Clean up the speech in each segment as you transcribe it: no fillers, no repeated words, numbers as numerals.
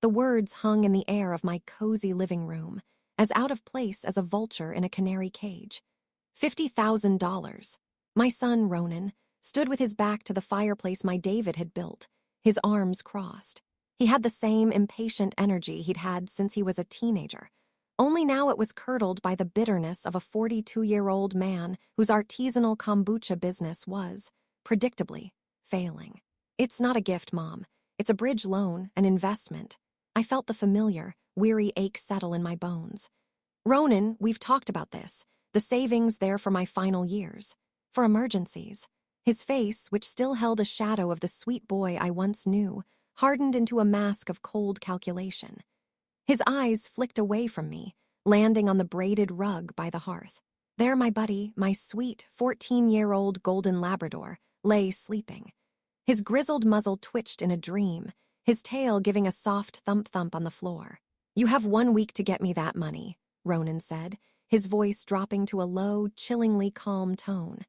The words hung in the air of my cozy living room, as out of place as a vulture in a canary cage. $50,000. My son, Ronan, stood with his back to the fireplace my David had built, his arms crossed. He had the same impatient energy he'd had since he was a teenager. Only now it was curdled by the bitterness of a 42-year-old man whose artisanal kombucha business was, predictably, failing. "It's not a gift, Mom. It's a bridge loan, an investment." I felt the familiar, weary ache settle in my bones. "Ronan, we've talked about this. The savings there for my final years. For emergencies." His face, which still held a shadow of the sweet boy I once knew, hardened into a mask of cold calculation. His eyes flicked away from me, landing on the braided rug by the hearth. There my buddy, my sweet 14-year-old golden Labrador, lay sleeping. His grizzled muzzle twitched in a dream, his tail giving a soft thump-thump on the floor. "You have 1 week to get me that money," Ronan said, his voice dropping to a low, chillingly calm tone.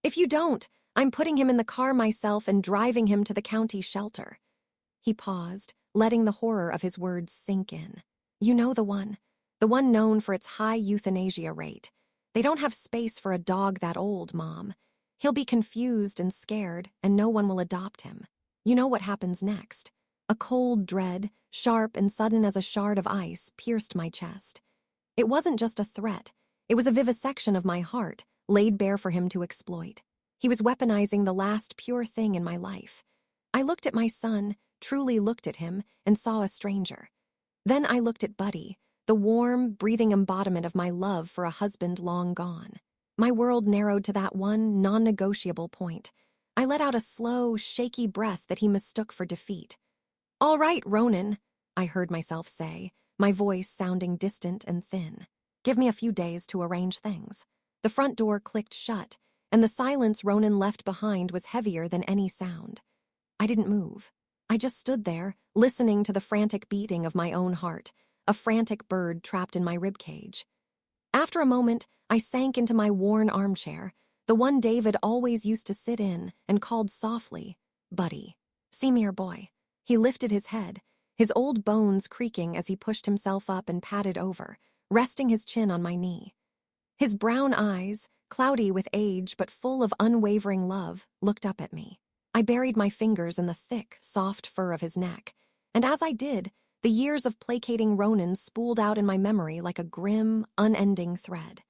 "If you don't, I'm putting him in the car myself and driving him to the county shelter." He paused, letting the horror of his words sink in. "You know the one known for its high euthanasia rate. They don't have space for a dog that old, Mom. He'll be confused and scared, and no one will adopt him." You know what happens next. A cold dread, sharp and sudden as a shard of ice, pierced my chest. It wasn't just a threat. It was a vivisection of my heart, laid bare for him to exploit. He was weaponizing the last pure thing in my life. I looked at my son, truly looked at him, and saw a stranger. Then I looked at Buddy, the warm, breathing embodiment of my love for a husband long gone. My world narrowed to that one non-negotiable point. I let out a slow, shaky breath that he mistook for defeat. "All right, Ronan," I heard myself say, my voice sounding distant and thin. "Give me a few days to arrange things." The front door clicked shut, and the silence Ronan left behind was heavier than any sound. I didn't move. I just stood there, listening to the frantic beating of my own heart, a frantic bird trapped in my ribcage. After a moment, I sank into my worn armchair, the one David always used to sit in, and called softly, "Buddy." "See me, boy." He lifted his head, his old bones creaking as he pushed himself up and patted over, resting his chin on my knee. His brown eyes, cloudy with age but full of unwavering love, looked up at me. I buried my fingers in the thick, soft fur of his neck, and as I did, the years of placating Ronan spooled out in my memory like a grim, unending thread.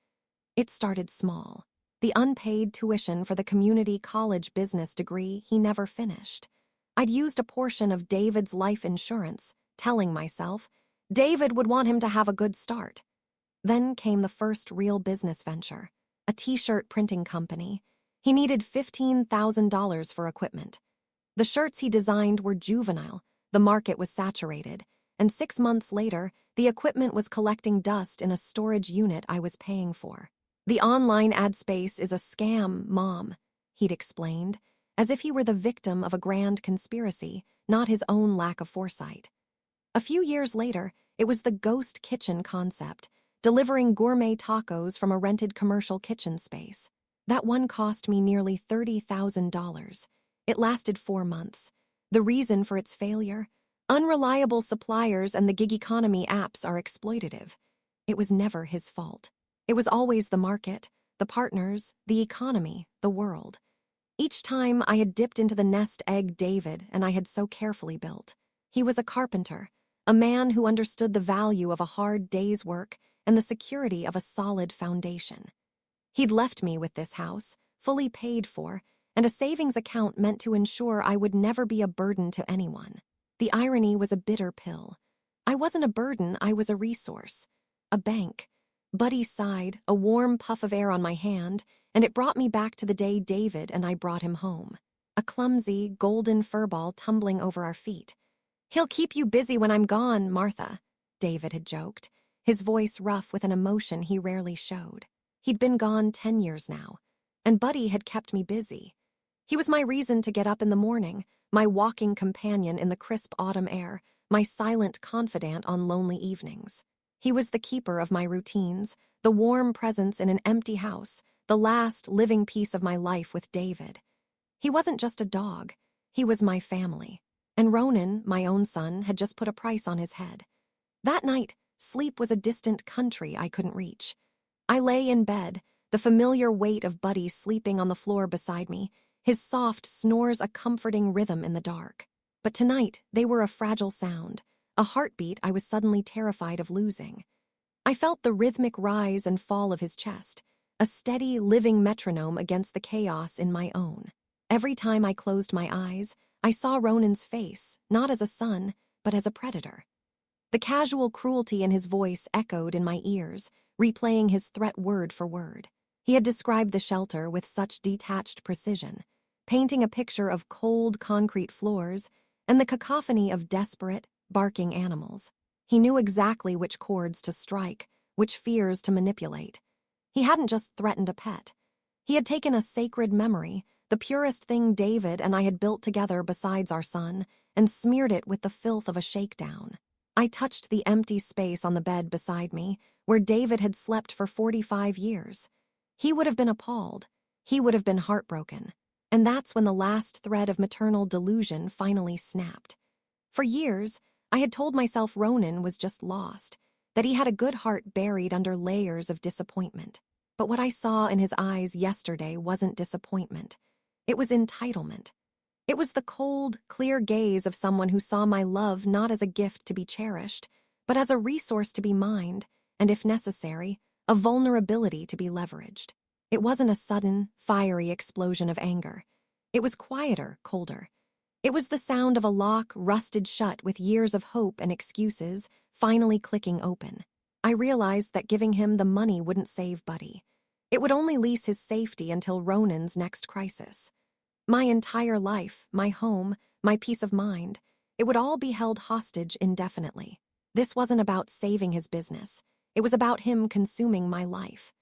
It started small. The unpaid tuition for the community college business degree he never finished. I'd used a portion of David's life insurance, telling myself David would want him to have a good start. Then came the first real business venture, a t-shirt printing company. He needed $15,000 for equipment. The shirts he designed were juvenile, the market was saturated, and 6 months later, the equipment was collecting dust in a storage unit I was paying for. "The online ad space is a scam, Mom," he'd explained, as if he were the victim of a grand conspiracy, not his own lack of foresight. A few years later, it was the ghost kitchen concept, delivering gourmet tacos from a rented commercial kitchen space. That one cost me nearly $30,000. It lasted 4 months. The reason for its failure? Unreliable suppliers and the gig economy apps are exploitative. It was never his fault. It was always the market, the partners, the economy, the world. Each time I had dipped into the nest egg David and I had so carefully built. He was a carpenter, a man who understood the value of a hard day's work and the security of a solid foundation. He'd left me with this house, fully paid for, and a savings account meant to ensure I would never be a burden to anyone. The irony was a bitter pill. I wasn't a burden, I was a resource. A bank. Buddy sighed, a warm puff of air on my hand, and it brought me back to the day David and I brought him home. A clumsy, golden furball tumbling over our feet. "He'll keep you busy when I'm gone, Martha," David had joked, his voice rough with an emotion he rarely showed. He'd been gone 10 years now, and Buddy had kept me busy. He was my reason to get up in the morning, my walking companion in the crisp autumn air, my silent confidant on lonely evenings. He was the keeper of my routines, the warm presence in an empty house, the last living piece of my life with David. He wasn't just a dog. He was my family. And Ronan, my own son, had just put a price on his head. That night, sleep was a distant country I couldn't reach. I lay in bed, the familiar weight of Buddy sleeping on the floor beside me, his soft snores a comforting rhythm in the dark. But tonight, they were a fragile sound, a heartbeat I was suddenly terrified of losing. I felt the rhythmic rise and fall of his chest, a steady, living metronome against the chaos in my own. Every time I closed my eyes, I saw Ronan's face, not as a son, but as a predator. The casual cruelty in his voice echoed in my ears, replaying his threat word for word. He had described the shelter with such detached precision, painting a picture of cold concrete floors and the cacophony of desperate, barking animals. He knew exactly which chords to strike, which fears to manipulate. He hadn't just threatened a pet. He had taken a sacred memory, the purest thing David and I had built together besides our son, and smeared it with the filth of a shakedown. I touched the empty space on the bed beside me, where David had slept for 45 years. He would have been appalled. He would have been heartbroken. And that's when the last thread of maternal delusion finally snapped. For years, I had told myself Ronan was just lost, that he had a good heart buried under layers of disappointment. But what I saw in his eyes yesterday wasn't disappointment. It was entitlement. It was the cold, clear gaze of someone who saw my love not as a gift to be cherished, but as a resource to be mined, and if necessary, a vulnerability to be leveraged. It wasn't a sudden, fiery explosion of anger. It was quieter, colder. It was the sound of a lock rusted shut with years of hope and excuses finally clicking open. I realized that giving him the money wouldn't save Buddy. It would only lease his safety until Ronan's next crisis. My entire life, my home, my peace of mind, it would all be held hostage indefinitely. This wasn't about saving his business. It was about him consuming my life.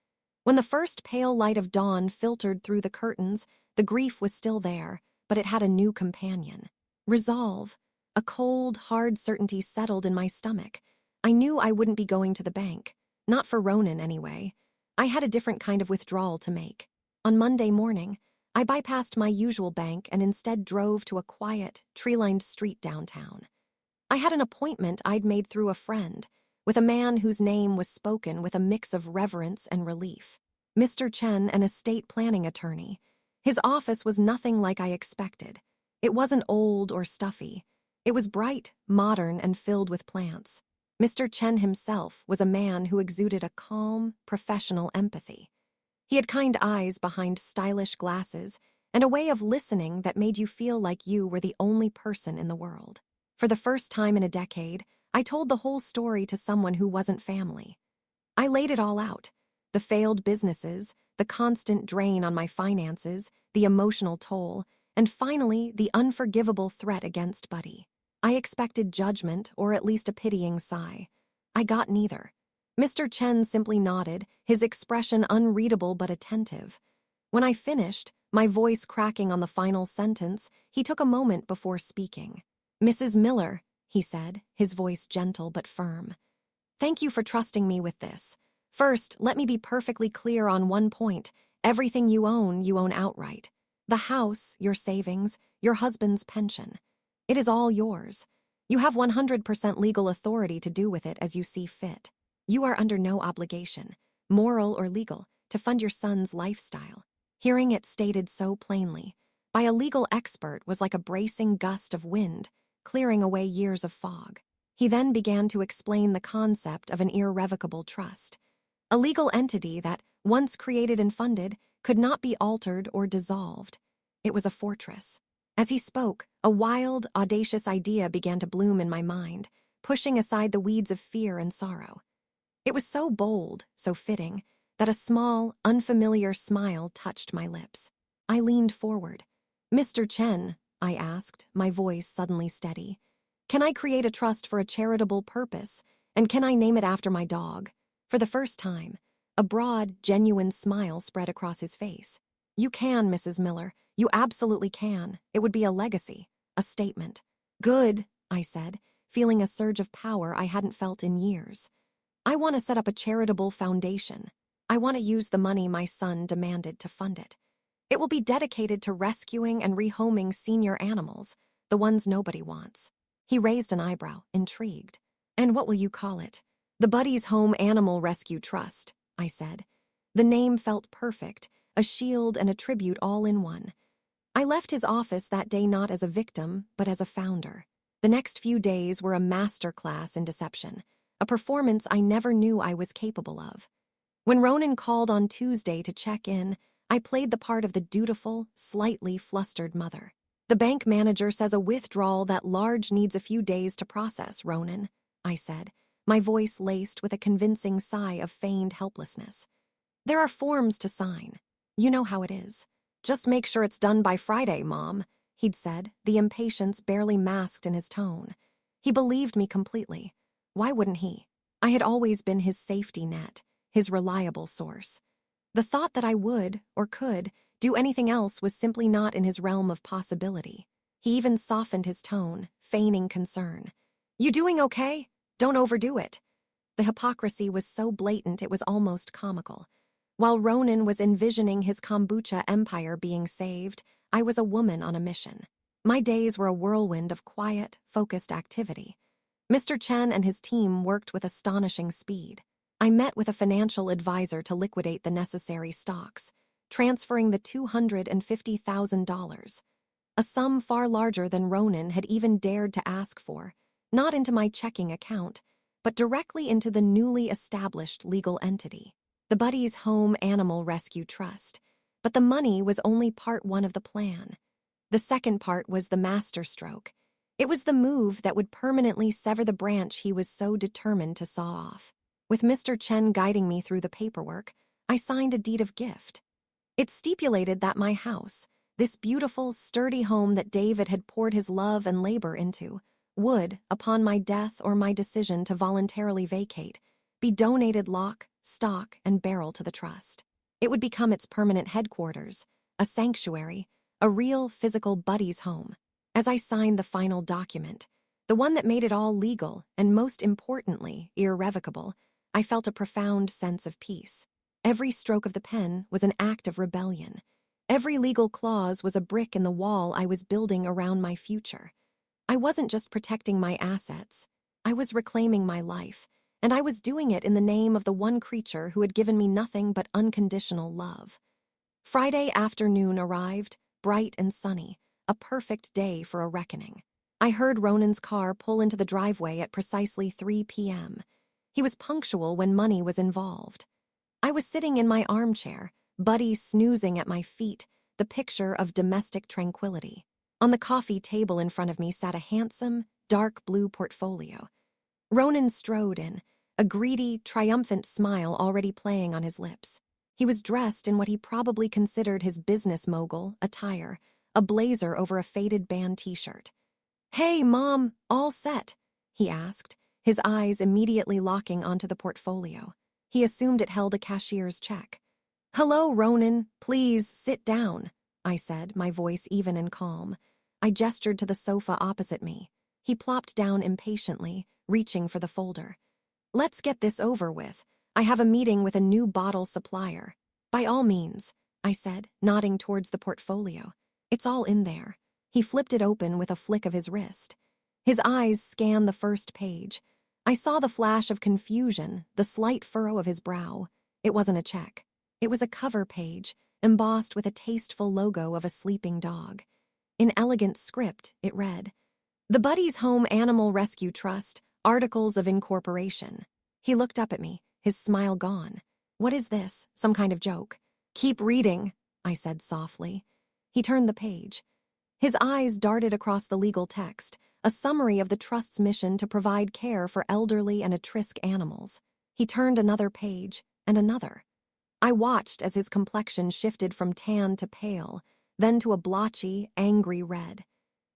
When the first pale light of dawn filtered through the curtains, the grief was still there, but it had a new companion. Resolve. A cold, hard certainty settled in my stomach. I knew I wouldn't be going to the bank. Not for Ronan, anyway. I had a different kind of withdrawal to make. On Monday morning, I bypassed my usual bank and instead drove to a quiet, tree-lined street downtown. I had an appointment I'd made through a friend, with a man whose name was spoken with a mix of reverence and relief. Mr. Chen, an estate planning attorney. His office was nothing like I expected. It wasn't old or stuffy. It was bright, modern, and filled with plants. Mr. Chen himself was a man who exuded a calm, professional empathy. He had kind eyes behind stylish glasses and a way of listening that made you feel like you were the only person in the world. For the first time in a decade, I told the whole story to someone who wasn't family. I laid it all out. The failed businesses, the constant drain on my finances, the emotional toll, and finally, the unforgivable threat against Buddy. I expected judgment or at least a pitying sigh. I got neither. Mr. Chen simply nodded, his expression unreadable but attentive. When I finished, my voice cracking on the final sentence, he took a moment before speaking. "Mrs. Miller," he said, his voice gentle but firm. "Thank you for trusting me with this. First, let me be perfectly clear on one point. Everything you own outright. The house, your savings, your husband's pension. It is all yours. You have 100% legal authority to do with it as you see fit. You are under no obligation, moral or legal, to fund your son's lifestyle." Hearing it stated so plainly, by a legal expert, was like a bracing gust of wind, clearing away years of fog. He then began to explain the concept of an irrevocable trust. A legal entity that, once created and funded, could not be altered or dissolved. It was a fortress. As he spoke, a wild, audacious idea began to bloom in my mind, pushing aside the weeds of fear and sorrow. It was so bold, so fitting, that a small, unfamiliar smile touched my lips. I leaned forward. "Mr. Chen," I asked, my voice suddenly steady, "can I create a trust for a charitable purpose, and can I name it after my dog?" For the first time, a broad, genuine smile spread across his face. "You can, Mrs. Miller. You absolutely can. It would be a legacy, a statement." "Good," I said, feeling a surge of power I hadn't felt in years. "I want to set up a charitable foundation. I want to use the money my son demanded to fund it. It will be dedicated to rescuing and rehoming senior animals, the ones nobody wants. He raised an eyebrow, intrigued. And what will you call it? The Buddy's Home Animal Rescue Trust, I said. The name felt perfect, a shield and a tribute all in one. I left his office that day not as a victim, but as a founder. The next few days were a masterclass in deception, a performance I never knew I was capable of. When Ronan called on Tuesday to check in, I played the part of the dutiful, slightly flustered mother. The bank manager says a withdrawal that large needs a few days to process, Ronan, I said, my voice laced with a convincing sigh of feigned helplessness. There are forms to sign. You know how it is. Just make sure it's done by Friday, Mom, he'd said, the impatience barely masked in his tone. He believed me completely. Why wouldn't he? I had always been his safety net, his reliable source. The thought that I would, or could, do anything else was simply not in his realm of possibility. He even softened his tone, feigning concern. You doing okay? Don't overdo it. The hypocrisy was so blatant it was almost comical. While Ronan was envisioning his kombucha empire being saved, I was a woman on a mission. My days were a whirlwind of quiet, focused activity. Mr. Chen and his team worked with astonishing speed. I met with a financial advisor to liquidate the necessary stocks, transferring the $250,000, a sum far larger than Ronan had even dared to ask for, not into my checking account, but directly into the newly established legal entity, the Buddy's Home Animal Rescue Trust. But the money was only part one of the plan. The second part was the masterstroke. It was the move that would permanently sever the branch he was so determined to saw off. With Mr. Chen guiding me through the paperwork, I signed a deed of gift. It stipulated that my house, this beautiful, sturdy home that David had poured his love and labor into, would, upon my death or my decision to voluntarily vacate, be donated lock, stock, and barrel to the trust. It would become its permanent headquarters, a sanctuary, a real physical Buddy's home. As I signed the final document, the one that made it all legal and, most importantly, irrevocable, I felt a profound sense of peace. Every stroke of the pen was an act of rebellion. Every legal clause was a brick in the wall I was building around my future. I wasn't just protecting my assets. I was reclaiming my life, and I was doing it in the name of the one creature who had given me nothing but unconditional love. Friday afternoon arrived, bright and sunny, a perfect day for a reckoning. I heard Ronan's car pull into the driveway at precisely 3 p.m. He was punctual when money was involved. I was sitting in my armchair, Buddy snoozing at my feet, the picture of domestic tranquility. On the coffee table in front of me sat a handsome, dark blue portfolio. Ronan strode in, a greedy, triumphant smile already playing on his lips. He was dressed in what he probably considered his business mogul attire, a blazer over a faded band t-shirt. "Hey, Mom, all set?" he asked, his eyes immediately locking onto the portfolio. He assumed it held a cashier's check. "Hello, Ronan, please sit down," I said, my voice even and calm. I gestured to the sofa opposite me. He plopped down impatiently, reaching for the folder. "Let's get this over with. I have a meeting with a new bottle supplier." "By all means," I said, nodding towards the portfolio. "It's all in there." He flipped it open with a flick of his wrist. His eyes scanned the first page. I saw the flash of confusion, the slight furrow of his brow. It wasn't a check. It was a cover page, embossed with a tasteful logo of a sleeping dog. In elegant script, it read, "The Buddy's Home Animal Rescue Trust, Articles of Incorporation." He looked up at me, his smile gone. "What is this? Some kind of joke?" "Keep reading," I said softly. He turned the page. His eyes darted across the legal text, a summary of the trust's mission to provide care for elderly and at-risk animals. He turned another page, and another. I watched as his complexion shifted from tan to pale, then to a blotchy, angry red.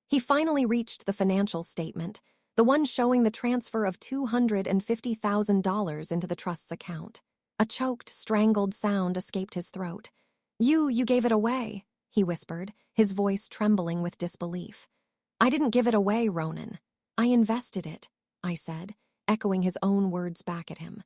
He finally reached the financial statement, the one showing the transfer of $250,000 into the trust's account. A choked, strangled sound escaped his throat. You gave it away," he whispered, his voice trembling with disbelief. "I didn't give it away, Ronan. I invested it," I said, echoing his own words back at him.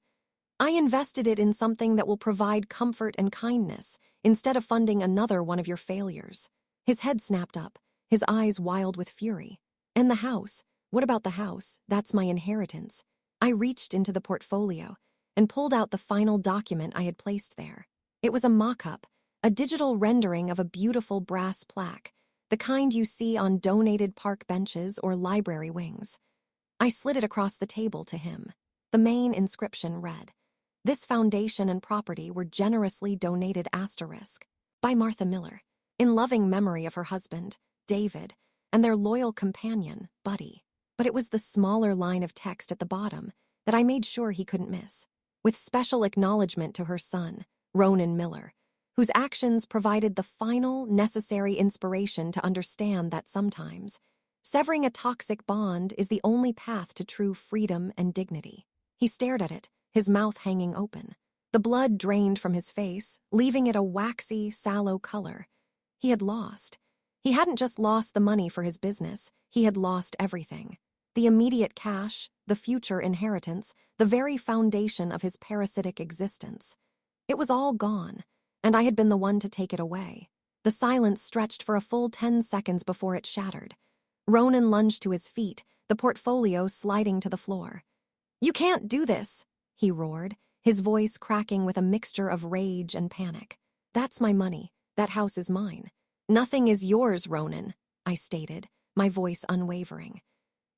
"I invested it in something that will provide comfort and kindness, instead of funding another one of your failures." His head snapped up, his eyes wild with fury. And the house. What about the house? That's my inheritance. I reached into the portfolio and pulled out the final document I had placed there. It was a mock-up, a digital rendering of a beautiful brass plaque, the kind you see on donated park benches or library wings. I slid it across the table to him. The main inscription read, "This foundation and property were generously donated ** by Martha Miller, in loving memory of her husband, David, and their loyal companion, Buddy." But it was the smaller line of text at the bottom that I made sure he couldn't miss. With special acknowledgement to her son, Ronan Miller, whose actions provided the final, necessary inspiration to understand that sometimes severing a toxic bond is the only path to true freedom and dignity. He stared at it, his mouth hanging open. The blood drained from his face, leaving it a waxy, sallow color. He had lost. He hadn't just lost the money for his business, he had lost everything. The immediate cash, the future inheritance, the very foundation of his parasitic existence. It was all gone, and I had been the one to take it away. The silence stretched for a full 10 seconds before it shattered. Ronan lunged to his feet, the portfolio sliding to the floor. "You can't do this," he roared, his voice cracking with a mixture of rage and panic. "That's my money. That house is mine." "Nothing is yours, Ronan," I stated, my voice unwavering.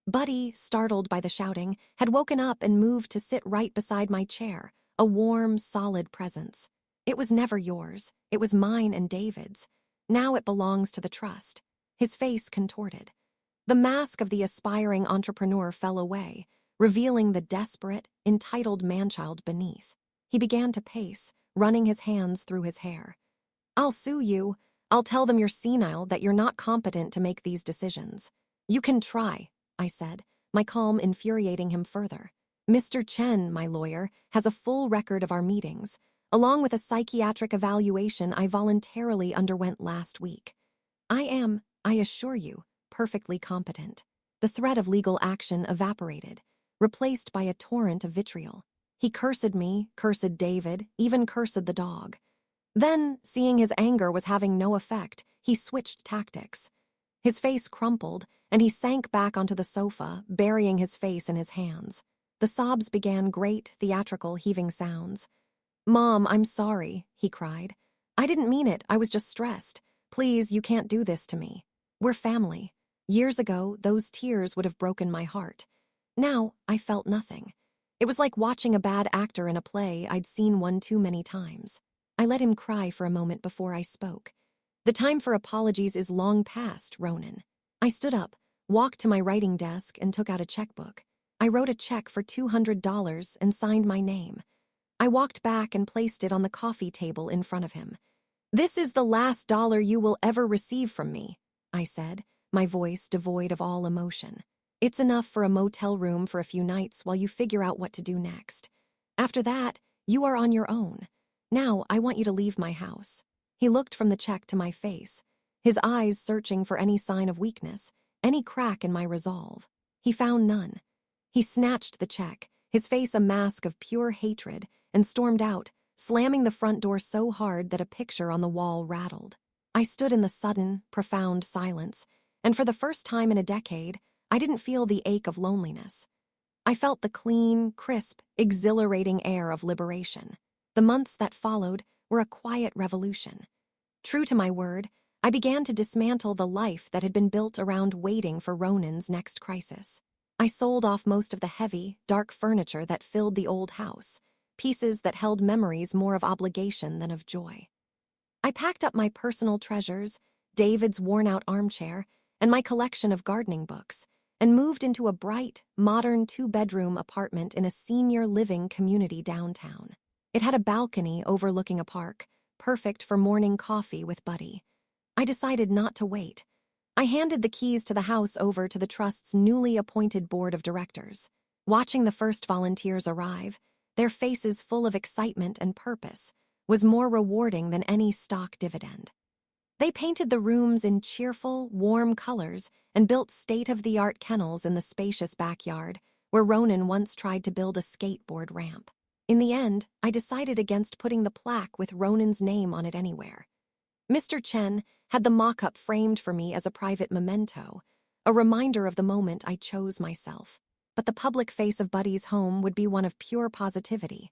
Buddy, startled by the shouting, had woken up and moved to sit right beside my chair, a warm, solid presence. "It was never yours. It was mine and David's. Now it belongs to the trust." His face contorted. The mask of the aspiring entrepreneur fell away, revealing the desperate, entitled manchild beneath. He began to pace, running his hands through his hair. "I'll sue you. I'll tell them you're senile, that you're not competent to make these decisions." "You can try," I said, my calm infuriating him further. "Mr. Chen, my lawyer, has a full record of our meetings, along with a psychiatric evaluation I voluntarily underwent last week. I am, I assure you, perfectly competent." The threat of legal action evaporated, replaced by a torrent of vitriol. He cursed me, cursed David, even cursed the dog. Then, seeing his anger was having no effect, he switched tactics. His face crumpled, and he sank back onto the sofa, burying his face in his hands. The sobs began great, theatrical, heaving sounds. "Mom, I'm sorry," he cried. "I didn't mean it, I was just stressed. Please, you can't do this to me. We're family." Years ago, those tears would have broken my heart. Now, I felt nothing. It was like watching a bad actor in a play I'd seen one too many times. I let him cry for a moment before I spoke. "The time for apologies is long past, Ronan." I stood up, walked to my writing desk, and took out a checkbook. I wrote a check for $200 and signed my name. I walked back and placed it on the coffee table in front of him. "This is the last dollar you will ever receive from me," I said, my voice devoid of all emotion. "It's enough for a motel room for a few nights while you figure out what to do next. After that, you are on your own. Now, I want you to leave my house." He looked from the check to my face, his eyes searching for any sign of weakness, any crack in my resolve. He found none. He snatched the check, his face a mask of pure hatred, and stormed out, slamming the front door so hard that a picture on the wall rattled. I stood in the sudden, profound silence, and for the first time in a decade, I didn't feel the ache of loneliness. I felt the clean, crisp, exhilarating air of liberation. The months that followed were a quiet revolution. True to my word, I began to dismantle the life that had been built around waiting for Ronan's next crisis. I sold off most of the heavy, dark furniture that filled the old house, pieces that held memories more of obligation than of joy. I packed up my personal treasures, David's worn-out armchair, and my collection of gardening books, and moved into a bright, modern 2-bedroom apartment in a senior living community downtown. It had a balcony overlooking a park, perfect for morning coffee with Buddy. I decided not to wait. I handed the keys to the house over to the trust's newly appointed board of directors. Watching the first volunteers arrive, their faces full of excitement and purpose, was more rewarding than any stock dividend. They painted the rooms in cheerful, warm colors and built state-of-the-art kennels in the spacious backyard, where Ronan once tried to build a skateboard ramp. In the end, I decided against putting the plaque with Ronan's name on it anywhere. Mr. Chen had the mock-up framed for me as a private memento, a reminder of the moment I chose myself. But the public face of Buddy's home would be one of pure positivity.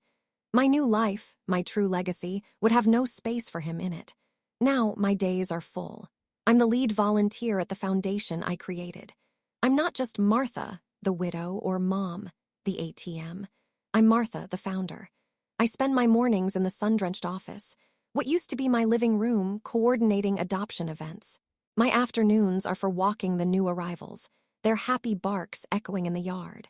My new life, my true legacy, would have no space for him in it. Now my days are full. I'm the lead volunteer at the foundation I created. I'm not just Martha, the widow, or Mom, the ATM. I'm Martha, the founder. I spend my mornings in the sun-drenched office, what used to be my living room, coordinating adoption events. My afternoons are for walking the new arrivals, their happy barks echoing in the yard.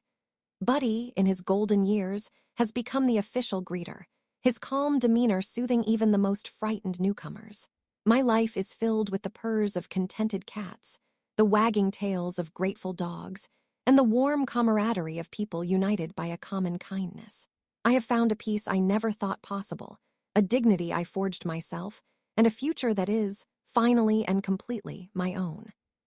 Buddy, in his golden years, has become the official greeter, his calm demeanor soothing even the most frightened newcomers. My life is filled with the purrs of contented cats, the wagging tails of grateful dogs, and the warm camaraderie of people united by a common kindness. I have found a peace I never thought possible, a dignity I forged myself, and a future that is, finally and completely, my own.